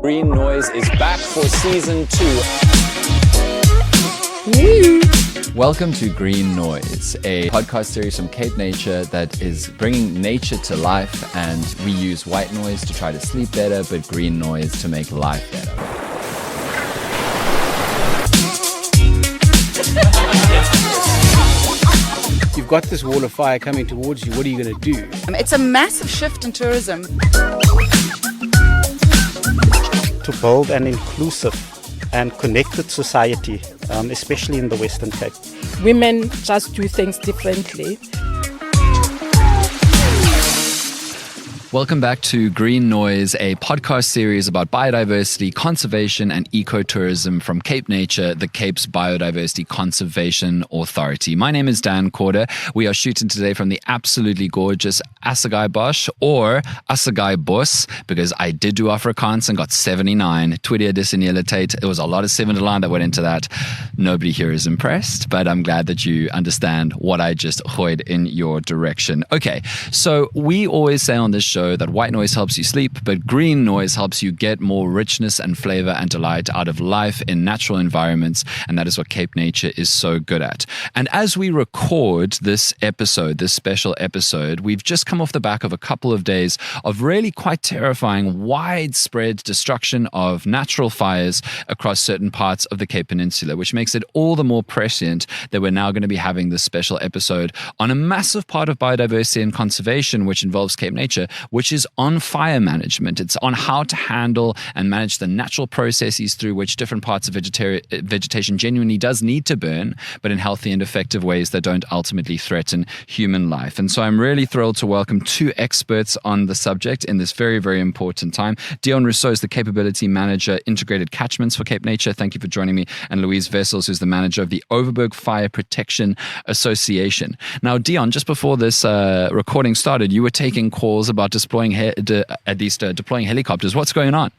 Green Noise is back for season 2. Welcome to Green Noise, a podcast series from CapeNature that is bringing nature to life, and we use white noise to try to sleep better, but green noise to make life better. You've got this wall of fire coming towards you. What are you going to do? It's a massive shift in tourism. To build an inclusive and connected society, especially in the Western Cape. Women just do things differently. Welcome back to Green Noise, a podcast series about biodiversity, conservation, and ecotourism from CapeNature, the Cape's Biodiversity Conservation Authority. My name is Dan Corder. We are shooting today from the absolutely gorgeous Assegai Bosch, or Assegai Bos, because I did do Afrikaans and got 79. Tweede disinialitate. It was a lot of 7 line that went into that. Nobody here is impressed, but I'm glad that you understand what I just hoid in your direction. Okay, so we always say on this show that white noise helps you sleep, but green noise helps you get more richness and flavor and delight out of life in natural environments, and that is what CapeNature is so good at. And as we record this episode, this special episode, we've just come off the back of a couple of days of really quite terrifying, widespread destruction of natural fires across certain parts of the Cape Peninsula, which makes it all the more prescient that we're now going to be having this special episode on a massive part of biodiversity and conservation, which involves CapeNature, which is on fire management. It's on how to handle and manage the natural processes through which different parts of vegetation genuinely does need to burn, but in healthy and effective ways that don't ultimately threaten human life. And so I'm really thrilled to welcome 2 experts on the subject in this very, very important time. Dion Rousseau is the Capability Manager, Integrated Catchments for CapeNature. Thank you for joining me. And Louise Vessels, who's the Manager of the Overberg Fire Protection Association. Now, Dion, just before this recording started, you were taking calls about deploying helicopters. What's going on?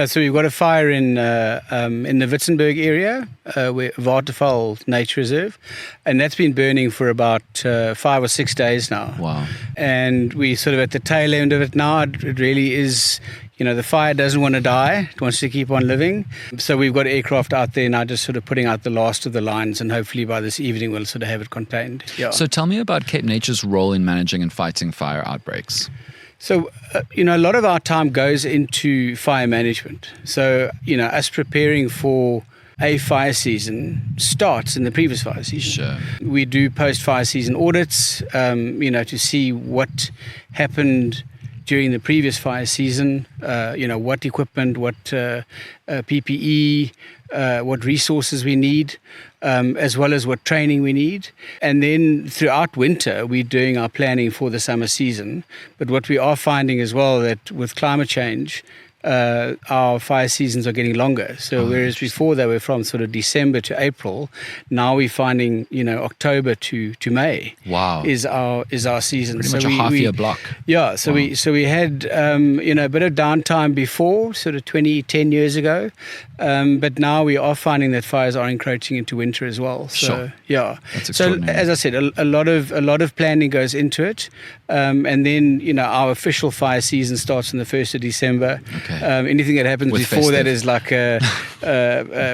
So we've got a fire in the Witzenberg area, Waterval Nature Reserve, and that's been burning for about 5 or 6 days now. Wow. And we're sort of at the tail end of it now. It really is, the fire doesn't want to die. It wants to keep on living. So we've got aircraft out there now just sort of putting out the last of the lines, and hopefully by this evening we'll sort of have it contained. Yeah. So tell me about CapeNature's role in managing and fighting fire outbreaks. So, a lot of our time goes into fire management. So, us preparing for a fire season starts in the previous fire season. Sure. We do post-fire season audits, to see what happened during the previous fire season, what equipment, what PPE, what resources we need, as well as what training we need. And then throughout winter, we're doing our planning for the summer season. But what we are finding as well, that with climate change, our fire seasons are getting longer. So whereas before they were from sort of December to April, now we're finding, October to May. Wow. is our season. Pretty much a half-year block. Yeah, so wow. we had a bit of downtime before, sort of 10 years ago, but now we are finding that fires are encroaching into winter as well. So sure. yeah, that's so extraordinary. as I said, a lot of planning goes into it, and then our official fire season starts on the 1st of December. Okay. Anything that happens With before festive. that is like a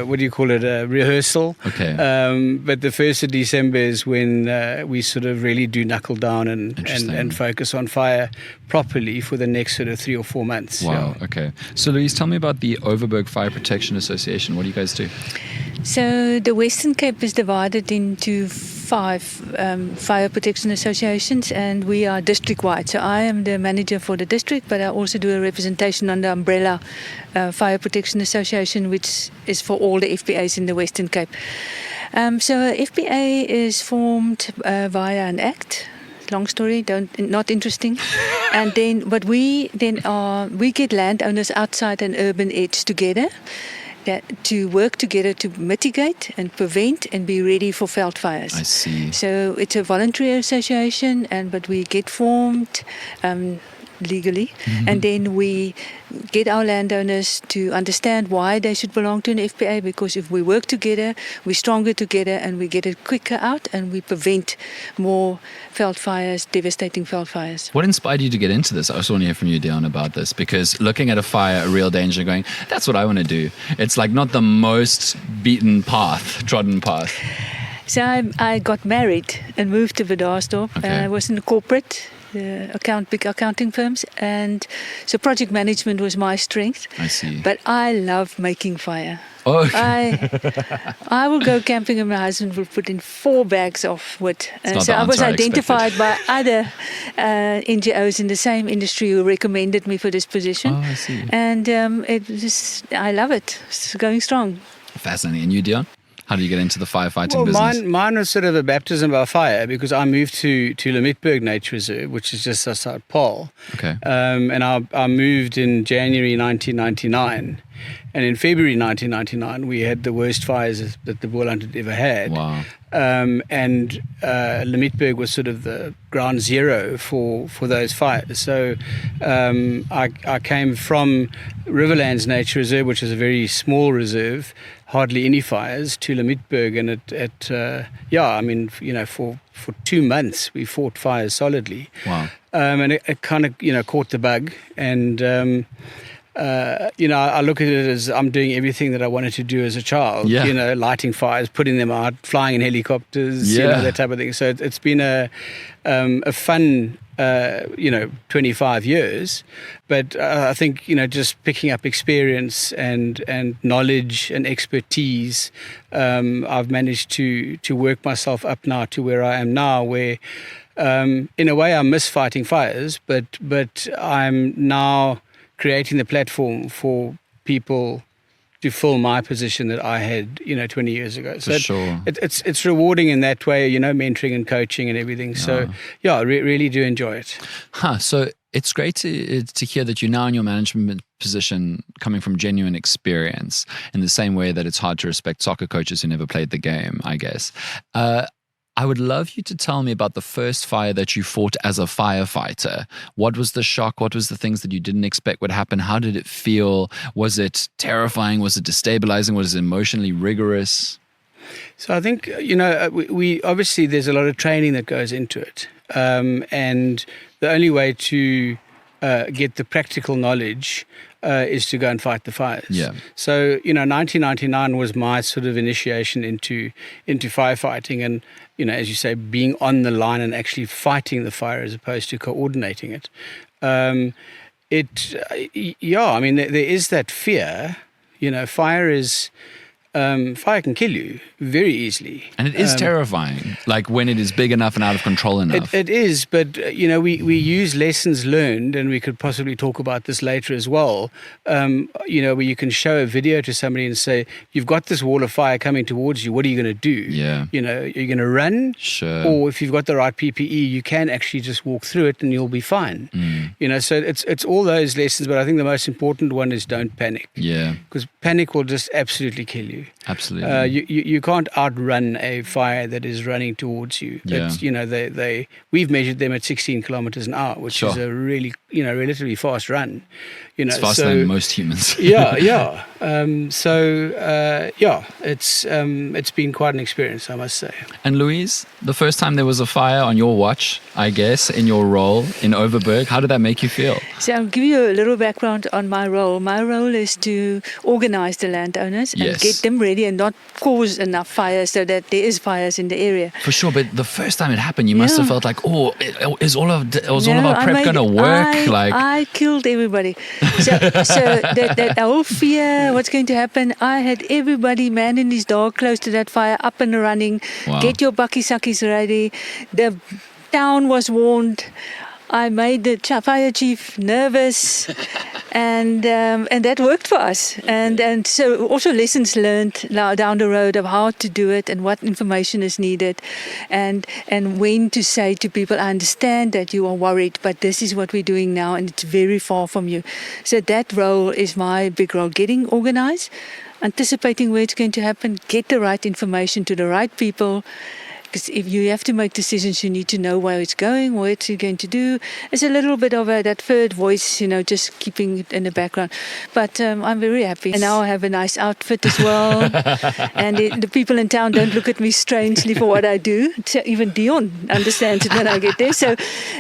what do you call it? A rehearsal. Okay. But the 1st of December is when we sort of really do knuckle down and focus on fire properly for the next sort of 3 or 4 months. Wow. Yeah. Okay. So Louise, tell me about the Overberg Fire Protection Association. What do you guys do? So the Western Cape is divided into 5 fire protection associations, and we are district-wide. So I am the manager for the district, but I also do a representation on the umbrella Fire Protection Association, which is for all the FPAs in the Western Cape. So FPA is formed via an act. Long story, not interesting. And then, but we get landowners outside an urban edge together. To work together to mitigate and prevent and be ready for veld fires. I see. So it's a voluntary association, but we get formed. legally, and then we get our landowners to understand why they should belong to an FPA, because if we work together, we're stronger together and we get it quicker out and we prevent more veld fires, devastating veld fires. What inspired you to get into this? I also want to hear from you, Dion, about this, because looking at a fire, a real danger, going, that's what I want to do. It's like not the most trodden path. So I got married and moved to Vadarsdorp. Okay. I was in the corporate, big accounting firms, and so project management was my strength. I see. But I love making fire. Oh, I will go camping and my husband will put in 4 bags of wood. not So the I was answer I identified by other NGOs in the same industry who recommended me for this position. Oh, I see. And I love it. It's going strong. Fascinating. And you, Dion? How did you get into the firefighting Well, business? mine was sort of a baptism by fire because I moved to Limmitberg Nature Reserve, which is just outside Paarl. Okay. And I moved in January 1999. And in February 1999, we had the worst fires that the Boerland had ever had. Wow. And Limmitberg was sort of the ground zero for those fires. So I came from Riverlands Nature Reserve, which is a very small reserve, hardly any fires, to Limmitberg. And for 2 months we fought fires solidly. Wow. And it kind of, caught the bug. And I look at it as I'm doing everything that I wanted to do as a child. Yeah. Lighting fires, putting them out, flying in helicopters, that type of thing. So it's been a fun 25 years. But I think, just picking up experience and knowledge and expertise, I've managed to work myself up now to where I am now, where in a way I miss fighting fires, but I'm now creating the platform for people to fill my position that I had, 20 years ago. So sure. It's rewarding in that way, mentoring and coaching and everything. So I really do enjoy it. So it's great to hear that you're now in your management position coming from genuine experience, in the same way that it's hard to respect soccer coaches who never played the game, I guess. I would love you to tell me about the first fire that you fought as a firefighter. What was the shock? What was the things that you didn't expect would happen? How did it feel? Was it terrifying? Was it destabilizing? Was it emotionally rigorous? So I think, we obviously there's a lot of training that goes into it. And the only way to get the practical knowledge is to go and fight the fires. Yeah. So, 1999 was my sort of initiation into firefighting, and, as you say, being on the line and actually fighting the fire as opposed to coordinating it. There is that fear. Fire can kill you very easily. And it is terrifying, like when it is big enough and out of control enough. It is, but, we use lessons learned, and we could possibly talk about this later as well, where you can show a video to somebody and say, you've got this wall of fire coming towards you, what are you going to do? Yeah. Are you going to run? Sure. Or if you've got the right PPE, you can actually just walk through it and you'll be fine. So it's all those lessons, but I think the most important one is don't panic. Yeah. Because panic will just absolutely kill you. Absolutely. You can't outrun a fire that is running towards you. Yeah. We've measured them at 16 kilometers an hour, which is a really relatively fast run. It's faster than most humans. Yeah. It's been quite an experience, I must say. And Louise, the first time there was a fire on your watch, I guess, in your role in Overberg, how did that make you feel? So I'll give you a little background on my role. My role is to organize the landowners and get them ready and not cause enough fires so that there is fires in the area. For sure, but the first time it happened, you must have felt like, is all of our prep going to work? I killed everybody. So that whole fear, what's going to happen, I had everybody, man and his dog, close to that fire, up and running. Wow. Get your bucky-suckies ready. The town was warned. I made the fire chief nervous, and that worked for us. And so also lessons learned down the road of how to do it and what information is needed, and when to say to people, I understand that you are worried, but this is what we're doing now, and it's very far from you. So that role is my big role: getting organized, anticipating where it's going to happen, get the right information to the right people, Because if you have to make decisions, you need to know where it's going, what it's going to do. It's a little bit of that third voice, just keeping it in the background. But I'm very happy. And now I have a nice outfit as well. And the people in town don't look at me strangely for what I do. So even Dion understands it when I get there. So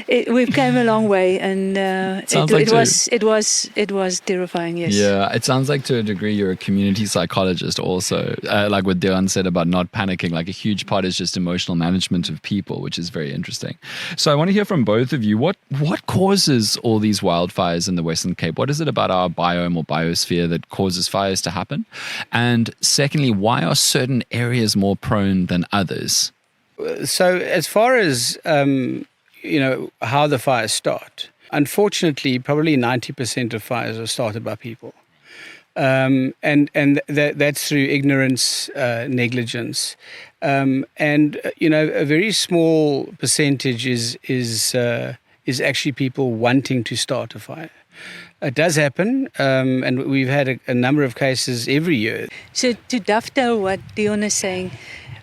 we've come a long way, and it was terrifying. Yes. Yeah, it sounds like to a degree you're a community psychologist also. Like what Dion said about not panicking, like a huge part is just emotional management of people, which is very interesting. So I want to hear from both of you. What causes all these wildfires in the Western Cape? What is it about our biome or biosphere that causes fires to happen? And secondly, why are certain areas more prone than others? So as far as, how the fires start, unfortunately, probably 90% of fires are started by people. And that's through ignorance, negligence. A very small percentage is actually people wanting to start a fire. It does happen, and we've had a number of cases every year. So to dovetail what Dion is saying,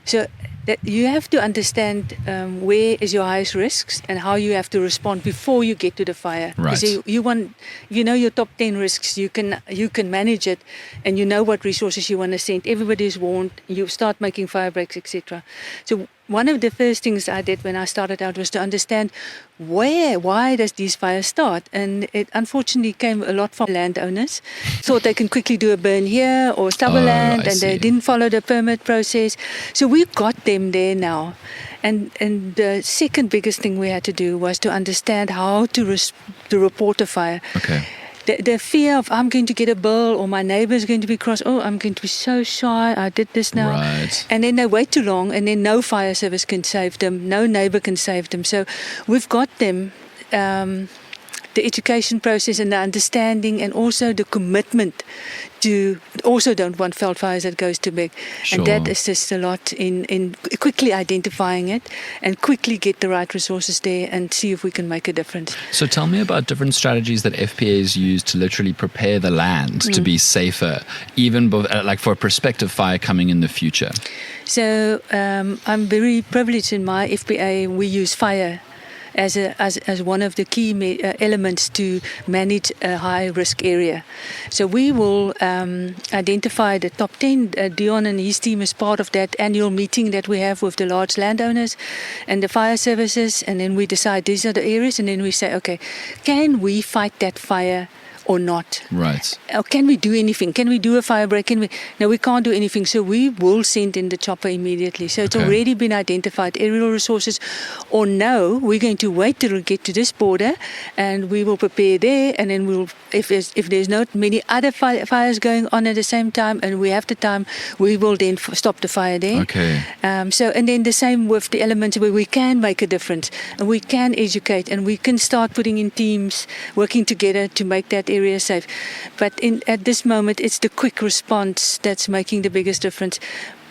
so that you have to understand where is your highest risks and how you have to respond before you get to the fire. Right. So you know your top 10 risks, you can manage it, and you know what resources you want to send. Everybody is warned. You start making fire breaks, etc. So one of the first things I did when I started out was to understand why does these fires start? And it unfortunately came a lot from landowners. Thought they can quickly do a burn here or stubble land, and they didn't follow the permit process. So we've got them there now. And the second biggest thing we had to do was to understand how to report a fire. Okay. The fear of I'm going to get a bill or my neighbor is going to be cross. Oh, I'm going to be so shy. I did this now. Right. And then they wait too long, and then no fire service can save them. No neighbor can save them. So we've got them, the education process and the understanding, and also the commitment to also don't want veld fires that goes too big. Sure. And that assists a lot in quickly identifying it and quickly get the right resources there and see if we can make a difference. So tell me about different strategies that FPAs use to literally prepare the land to be safer, even like for a prospective fire coming in the future. So I'm very privileged in my FPA. We use fire as one of the key elements to manage a high-risk area. So we will identify the top 10. Dion and his team is part of that annual meeting that we have with the large landowners and the fire services, and then we decide these are the areas, and then we say, okay, can we fight that fire or not? Right. Or can we do anything? Can we do a fire break? No, we can't do anything. So we will send in the chopper immediately. So it's already been identified, aerial resources. Or no, we're going to wait till we get to this border, and we will prepare there. And then we'll, if there's not many other fires going on at the same time, and we have the time, we will then stop the fire there. Okay. And then the same with the elements where we can make a difference, and we can educate, and we can start putting in teams working together to make that area safe. But at this moment, it's the quick response that's making the biggest difference,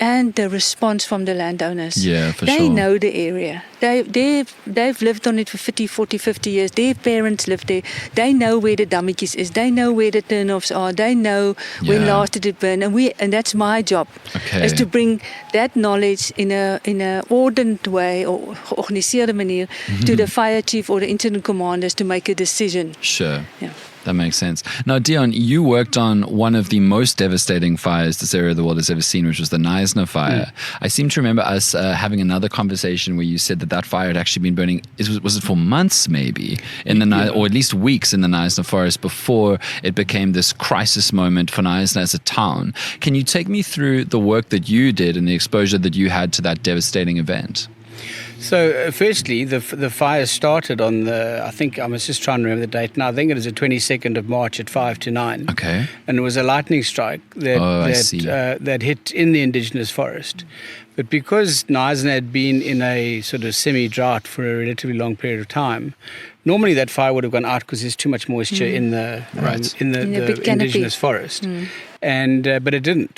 and the response from the landowners. Yeah, for they sure. They know the area. They've lived on it for 30, 40, 50 years. Their parents lived there. They know where the dammetjies is. They know where the turnoffs are. They know when last did it burn. And that's my job, is to bring that knowledge in a ordered way or georganiseerde manier to the fire chief or the incident commanders to make a decision. Sure. Yeah. That makes sense. Now, Dion, you worked on one of the most devastating fires this area of the world has ever seen, which was the Knysna fire. I seem to remember us having another conversation where you said that fire had actually been burning, was it for months maybe, or at least weeks in the Knysna forest before it became this crisis moment for Knysna as a town. Can you take me through the work that you did and the exposure that you had to that devastating event? So, firstly, the fire started on I think I was just trying to remember the date now. I think it was the 22nd of March at 5 to 9. Okay. And it was a lightning strike that hit in the indigenous forest. But because Knysna had been in a sort of semi-drought for a relatively long period of time, Normally that fire would have gone out because there's too much moisture in the In the big canopy. indigenous forest, and but it didn't.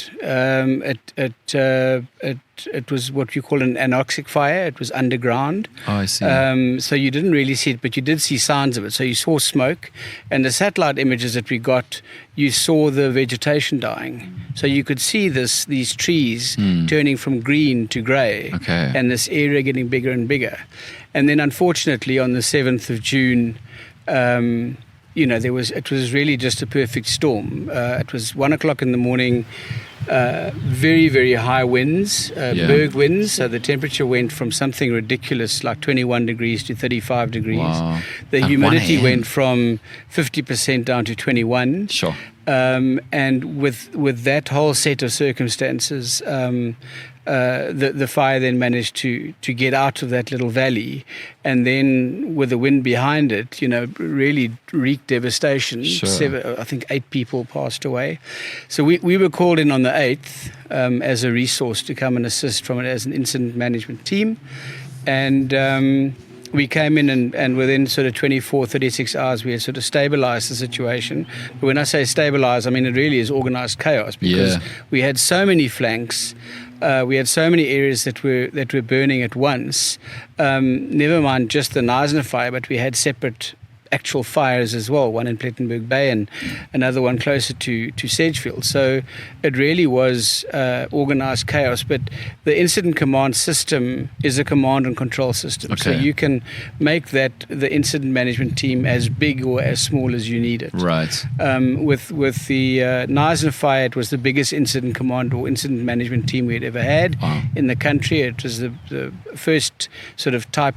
It was what you call an anoxic fire. It was underground. Oh, I see. So you didn't really see it, but you did see signs of it. So you saw smoke, and the satellite images that we got, you saw the vegetation dying. So you could see these trees turning from green to grey, Okay. and this area getting bigger and bigger. And then, unfortunately, on the 7th of June, it was really just a perfect storm. It was 1:00 in the morning. Very, very high winds, berg winds. So the temperature went from something ridiculous like 21 degrees to 35 degrees. Wow. The At humidity 1 a.m. went from 50% down to 21. Sure. And with that whole set of circumstances, the fire then managed to get out of that little valley, and then with the wind behind it, really wreaked devastation. Sure. I think 8 people passed away. So we were called in on the 8th as a resource to come and assist as an incident management team, and we came in and within sort of 24, 36 hours, we had sort of stabilized the situation. But when I say stabilize, I mean it really is organized chaos, because we had so many flanks. We had so many areas that were burning at once. Never mind just the Knysna fire, but we had separate actual fires as well, one in Plettenberg Bay and another one closer to Sedgefield. So it really was organized chaos. But the incident command system is a command and control system. Okay. So you can make that the incident management team as big or as small as you need it. Right. With the Knysna fire, it was the biggest incident command or incident management team we had ever had in the country. It was the first sort of type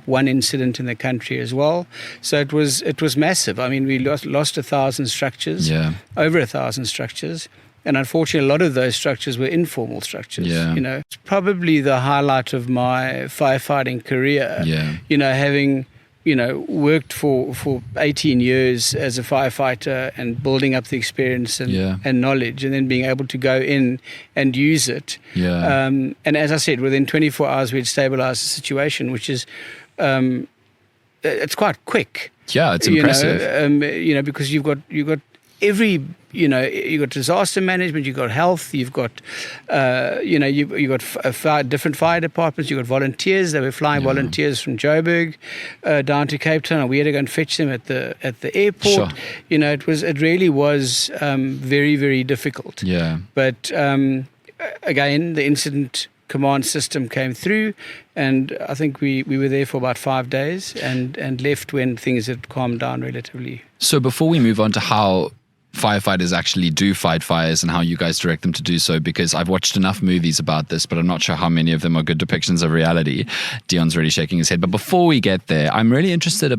1 incident in the country as well. So it was massive. I mean, we lost 1,000 structures, over 1,000 structures. And unfortunately, a lot of those structures were informal structures. Yeah. It's probably the highlight of my firefighting career. Yeah. Having worked for 18 years as a firefighter and building up the experience and knowledge, and then being able to go in and use it. Yeah. And as I said, within 24 hours, we'd stabilized the situation, which is, it's quite quick. Yeah, it's impressive. Because you've got every, you've got disaster management, you've got health, you've got, you've got different fire departments, you've got volunteers. They were flying volunteers from Joburg down to Cape Town, and we had to go and fetch them at the airport. Sure. It really was very, very difficult. Yeah. But again, the incident command system came through, and I think we were there for about 5 days and left when things had calmed down relatively. So before we move on to how firefighters actually do fight fires and how you guys direct them to do so, because I've watched enough movies about this, but I'm not sure how many of them are good depictions of reality. Dion's really shaking his head. But before we get there, I'm really interested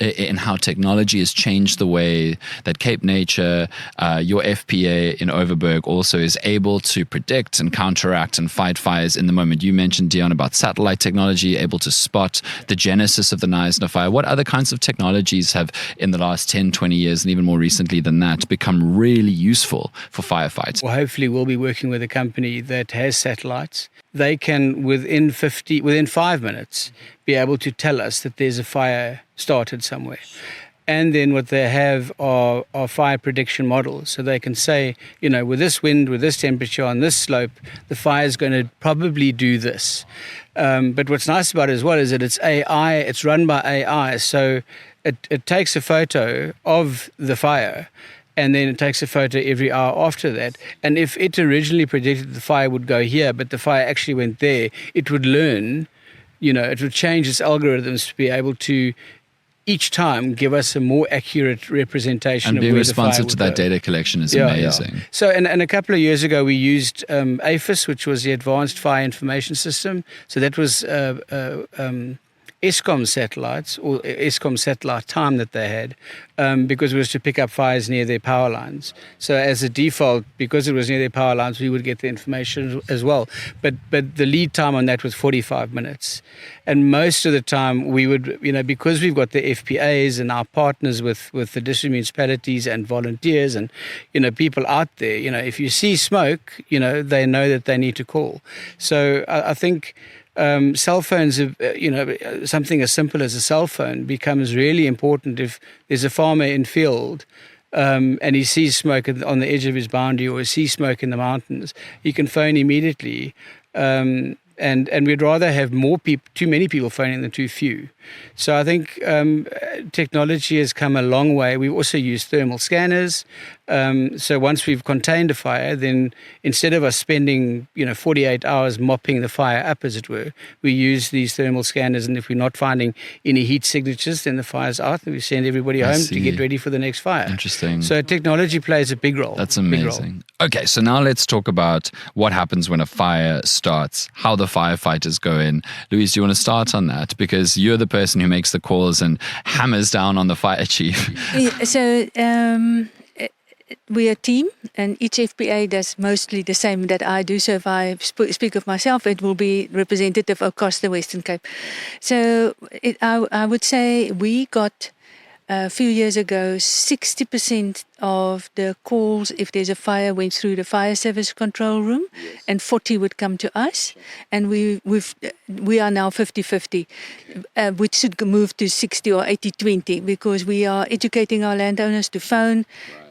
in how technology has changed the way that CapeNature, your FPA in Overberg also is able to predict and counteract and fight fires in the moment. You mentioned, Dion, about satellite technology, able to spot the genesis of the Knysna fire. What other kinds of technologies have in the last 10, 20 years, and even more recently than that, become really useful for firefights? Well, hopefully we'll be working with a company that has satellites. They can, within 5 minutes, be able to tell us that there's a fire started somewhere. And then what they have are fire prediction models. So they can say, with this wind, with this temperature, on this slope, the fire is going to probably do this. But what's nice about it as well is that it's AI, it's run by AI. So it takes a photo of the fire, and then it takes a photo every hour after that. And if it originally predicted the fire would go here, but the fire actually went there, it would learn, it would change its algorithms to be able to each time give us a more accurate representation and of being where the fire responsive would to that go. data collection is amazing. Yeah. So, and a couple of years ago, we used AFIS, which was the Advanced Fire Information System. So that was Eskom satellites, or Eskom satellite time that they had, because it was to pick up fires near their power lines. So as a default, because it was near their power lines, we would get the information as well. But the lead time on that was 45 minutes. And most of the time we would, because we've got the FPAs and our partners with the district municipalities and volunteers and, people out there, if you see smoke, they know that they need to call. So I think Cell phones, something as simple as a cell phone becomes really important if there's a farmer in field and he sees smoke on the edge of his boundary or he sees smoke in the mountains. He can phone immediately. And we'd rather have too many people phoning than too few. So I think technology has come a long way. We also use thermal scanners. So once we've contained a fire, then instead of us spending 48 hours mopping the fire up, as it were, we use these thermal scanners. And if we're not finding any heat signatures, then the fire's out, and we send everybody home to get ready for the next fire. Interesting. So technology plays a big role. That's amazing. Okay, so now let's talk about what happens when a fire starts, how the firefighters go in. Louise, do you want to start on that? Because you're the person who makes the calls and hammers down on the fire chief. So we're a team, and each FPA does mostly the same that I do. So if I speak of myself, it will be representative across the Western Cape. So I would say we got a few years ago 60% of the calls, if there's a fire, went through the fire service control room, and 40 would come to us. And we are now 50-50, which should move to 60 or 80-20, because we are educating our landowners to phone.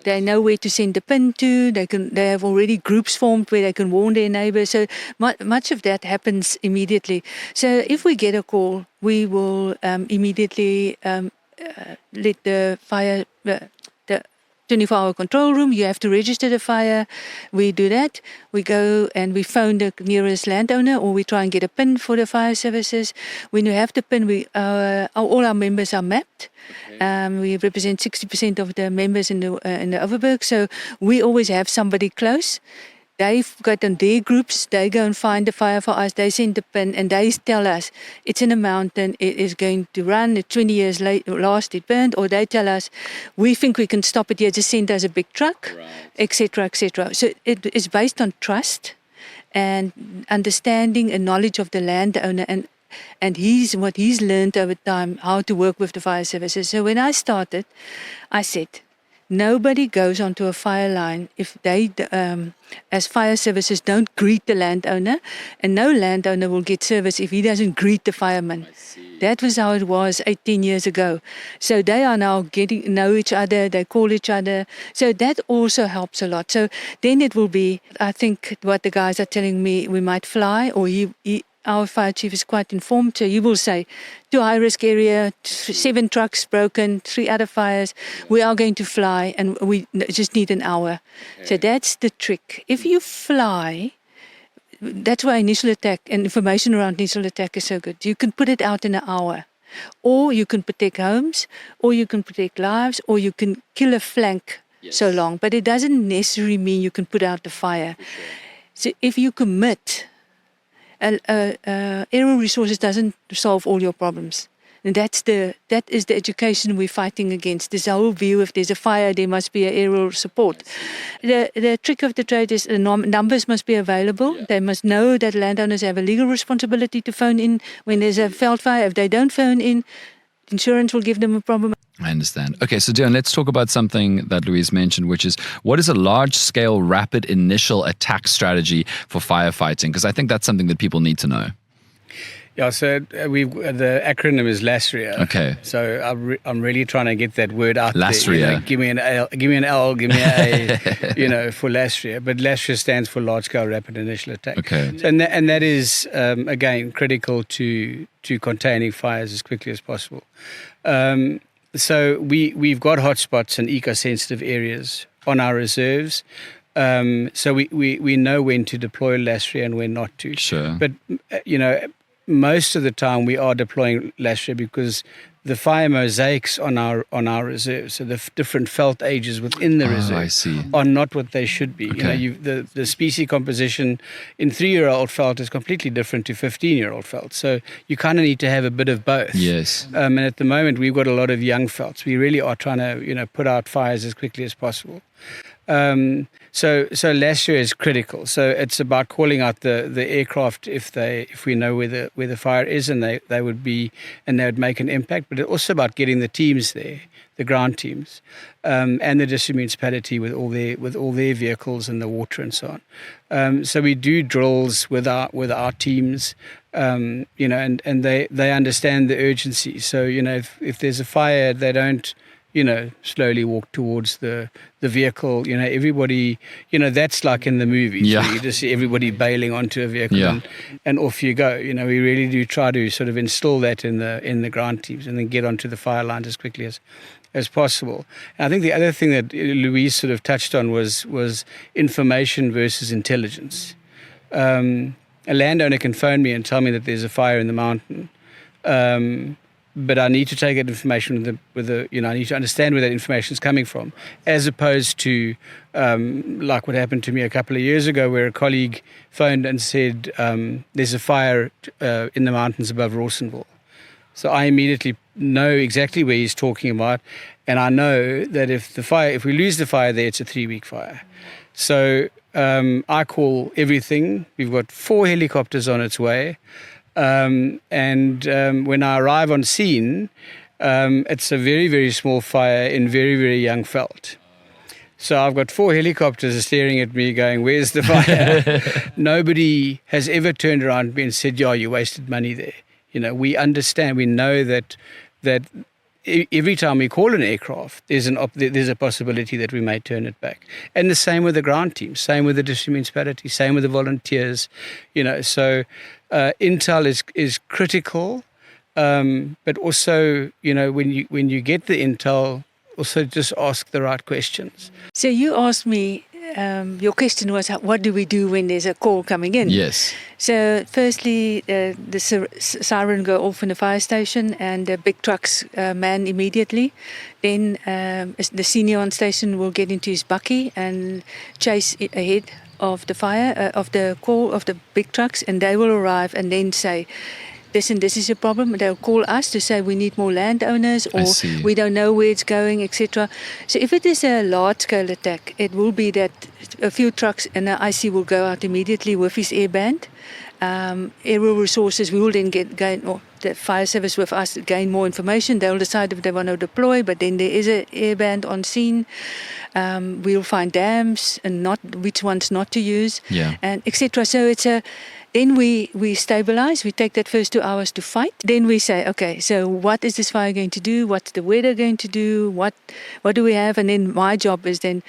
They know where to send the PIN to. They have already groups formed where they can warn their neighbors. So much of that happens immediately. So if we get a call, we will immediately let the fire, the 24-hour control room, you have to register the fire. We do that. We go and we phone the nearest landowner, or we try and get a PIN for the fire services. When we have the PIN, all our members are mapped. We represent 60% of the members in the Overberg, so we always have somebody close. They've got on their groups, they go and find the fire for us, they send the PIN, and they tell us it's in a mountain, it is going to run, 20 years last it burned, or they tell us, we think we can stop it here, just send us a big truck, etc., etc. So it is based on trust and understanding and knowledge of the landowner, and what he's learned over time, how to work with the fire services. So when I started, I said, nobody goes onto a fire line if they, as fire services, don't greet the landowner, and no landowner will get service if he doesn't greet the fireman. That was how it was 18 years ago. So they are now getting to know each other, they call each other. So that also helps a lot. So then it will be, I think what the guys are telling me, we might fly, or our fire chief is quite informed, so he will say, to high-risk area, 7 trucks broken, 3 other fires, we are going to fly, and we just need an hour. Okay. So that's the trick. If you fly, that's why initial attack and information around initial attack is so good. You can put it out in an hour, or you can protect homes, or you can protect lives, or you can kill a flank so long. But it doesn't necessarily mean you can put out the fire. Sure. So if you commit, aerial resources doesn't solve all your problems. And that is the education we're fighting against. This whole view, if there's a fire, there must be an aerial support. The trick of the trade is the numbers must be available. Yeah. They must know that landowners have a legal responsibility to phone in when there's a veld fire. If they don't phone in, insurance will give them a problem. I understand. Okay, so Dion, let's talk about something that Louise mentioned, which is, what is a large-scale, rapid initial attack strategy for firefighting? Because I think that's something that people need to know. Yeah, so the acronym is LASRIA. Okay. So I'm really trying to get that word out LASRIA. there. Give me an L, give me an A, for LASRIA. But LASRIA stands for Large Scale Rapid Initial Attack. Okay. So, and that is, again, critical to containing fires as quickly as possible. So we've got hotspots and eco-sensitive areas on our reserves. So we know when to deploy LASRIA and when not to. Sure. But, most of the time we are deploying LASRIA because the fire mosaics on our reserve, so the different felt ages within the reserve are not what they should be. Okay. The species composition in 3-year-old felt is completely different to 15-year-old felt. So you kind of need to have a bit of both. Yes. And at the moment we've got a lot of young felts. We really are trying to put out fires as quickly as possible. So LASHA is critical. So it's about calling out the aircraft if we know where the fire is, and they would make an impact. But it's also about getting the teams there, the ground teams, and the district municipality with all their vehicles and the water and so on. So we do drills with our teams, and they understand the urgency. So if there's a fire, they don't slowly walk towards the vehicle. Everybody, that's like in the movies. Yeah. Where you just see everybody bailing onto a vehicle and off you go. We really do try to sort of instill that in the ground teams, and then get onto the fire lines as quickly as possible. And I think the other thing that Louise sort of touched on was information versus intelligence. A landowner can phone me and tell me that there's a fire in the mountain. But I need to take that information I need to understand where that information is coming from, as opposed to like what happened to me a couple of years ago, where a colleague phoned and said there's a fire in the mountains above Rawsonville. So I immediately know exactly where he's talking about, and I know that if we lose the fire there, it's a 3-week fire. So I call everything. We've got 4 helicopters on its way. And when I arrive on scene, it's a very, very small fire in very, very young veld. So I've got 4 helicopters staring at me going, where's the fire? Nobody has ever turned around to me and said, yeah, you wasted money there. We understand, we know that every time we call an aircraft, there's a possibility that we may turn it back. And the same with the ground team, same with the district municipality, same with the volunteers. So intel is critical, but also when you get the intel, also just ask the right questions. So you asked me, your question was, what do we do when there's a call coming in? Yes. So firstly, the siren go off in the fire station, and the big trucks man immediately. Then the senior on station will get into his bakkie and chase ahead of the fire, of the call of the big trucks, and they will arrive and then say, listen, this is a problem. They'll call us to say we need more landowners, or we don't know where it's going, etc. So if it is a large-scale attack, it will be that a few trucks and the IC will go out immediately with his airband. Aerial resources, we will then gain the fire service with us gain more information. They'll decide if they want to deploy, but then there is an airband on scene. We'll find dams and not which ones not to use, and etc. So it's then we stabilize. We take that first 2 hours to fight. Then we say, okay, so what is this fire going to do? What's the weather going to do? What do we have? And then our job is then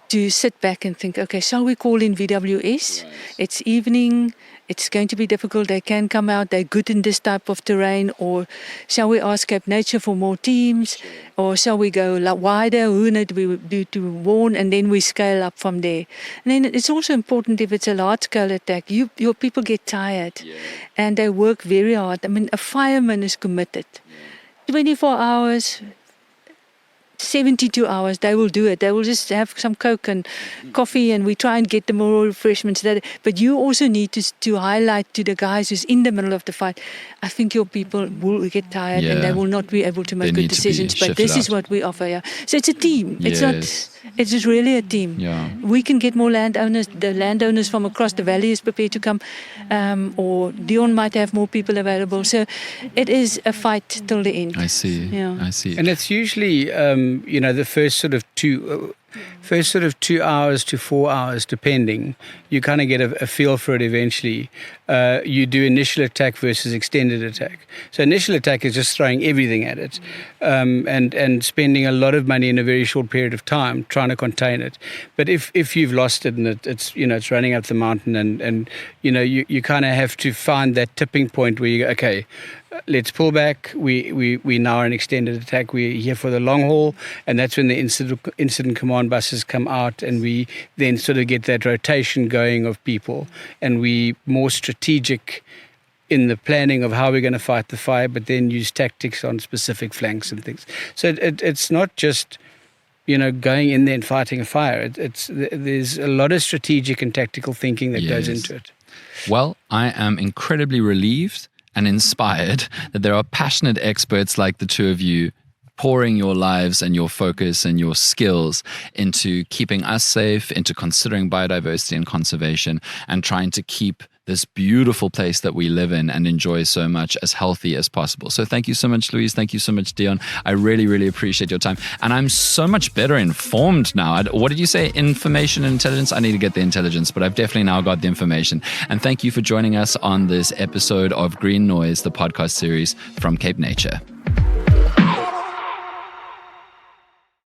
to sit back and think, okay, shall we call in VWS? Right. It's evening. It's going to be difficult. They can come out. They're good in this type of terrain. Or shall we ask CapeNature for more teams? Or shall we go wider? Who do we do to warn? And then we scale up from there. And then it's also important, if it's a large-scale attack, your people get tired. And they work very hard. I mean, a fireman is committed. 24 hours... 72 hours, they will do it. They will just have some Coke and coffee, and we try and get them more refreshments. But you also need to highlight to the guys who's in the middle of the fight, I think your people will get tired and they will not be able to make good decisions. But this is what we offer. So it's a team. It's just really a team. We can get more landowners. The landowners from across the valley is prepared to come, or Dion might have more people available. So it is a fight till the end. I see. I see. And it's usually the first sort of 2 hours to 4 hours, depending, you kind of get a feel for it eventually. You do initial attack versus extended attack. So initial attack is just throwing everything at it, and spending a lot of money in a very short period of time trying to contain it. But if you've lost it and it's running up the mountain, and you kind of have to find that tipping point where you go, okay, let's pull back. We now are in extended attack. We're here for the long haul, and that's when the incident command buses come out, and we then sort of get that rotation going of people, and we more strategic in the planning of how we're going to fight the fire, but then use tactics on specific flanks and things. So it's not just going in there and fighting a fire. There's a lot of strategic and tactical thinking that goes into it. Well, I am incredibly relieved and inspired that there are passionate experts like the two of you pouring your lives and your focus and your skills into keeping us safe, into considering biodiversity and conservation, and trying to keep this beautiful place that we live in and enjoy so much as healthy as possible. So thank you so much, Louise. Thank you so much, Dion. I really, really appreciate your time. And I'm so much better informed now. What did you say? Information and intelligence? I need to get the intelligence, but I've definitely now got the information. And thank you for joining us on this episode of Green Noise, the podcast series from CapeNature.